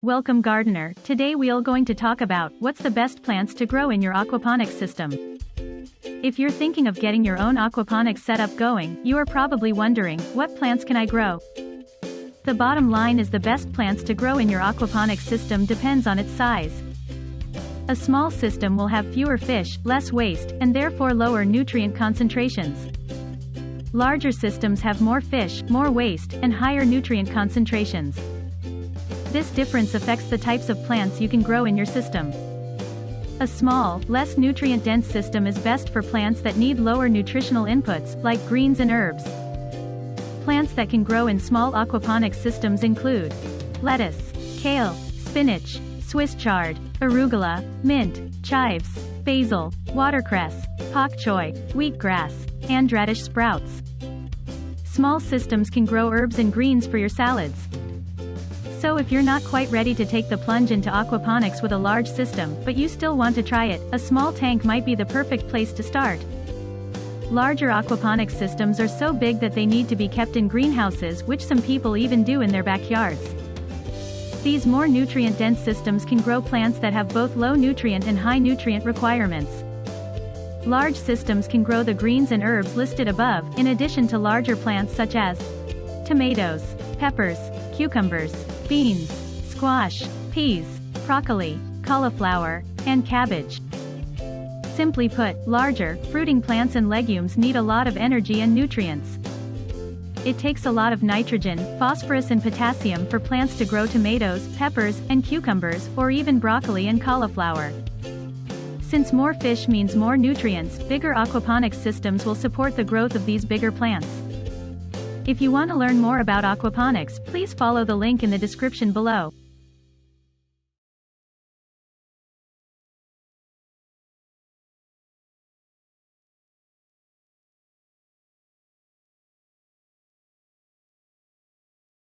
Welcome gardener, today we're going to talk about what's the best plants to grow in your aquaponics system. If you're thinking of getting your own aquaponics setup going, you are probably wondering, what plants can I grow? The bottom line is the best plants to grow in your aquaponics system depends on its size. A small system will have fewer fish, less waste, and therefore lower nutrient concentrations. Larger systems have more fish, more waste, and higher nutrient concentrations. This difference affects the types of plants you can grow in your system. A small, less nutrient-dense system is best for plants that need lower nutritional inputs, like greens and herbs. Plants that can grow in small aquaponics systems include lettuce, kale, spinach, Swiss chard, arugula, mint, chives, basil, watercress, pak choi, wheatgrass, and radish sprouts. Small systems can grow herbs and greens for your salads. So if you're not quite ready to take the plunge into aquaponics with a large system, but you still want to try it, a small tank might be the perfect place to start. Larger aquaponics systems are so big that they need to be kept in greenhouses, which some people even do in their backyards. These more nutrient-dense systems can grow plants that have both low nutrient and high nutrient requirements. Large systems can grow the greens and herbs listed above, in addition to larger plants such as tomatoes, peppers, cucumbers, beans, squash, peas, broccoli, cauliflower, and cabbage. Simply put, larger, fruiting plants and legumes need a lot of energy and nutrients. It takes a lot of nitrogen, phosphorus and potassium for plants to grow tomatoes, peppers, and cucumbers, or even broccoli and cauliflower. Since more fish means more nutrients, bigger aquaponics systems will support the growth of these bigger plants. If you want to learn more about aquaponics, please follow the link in the description below.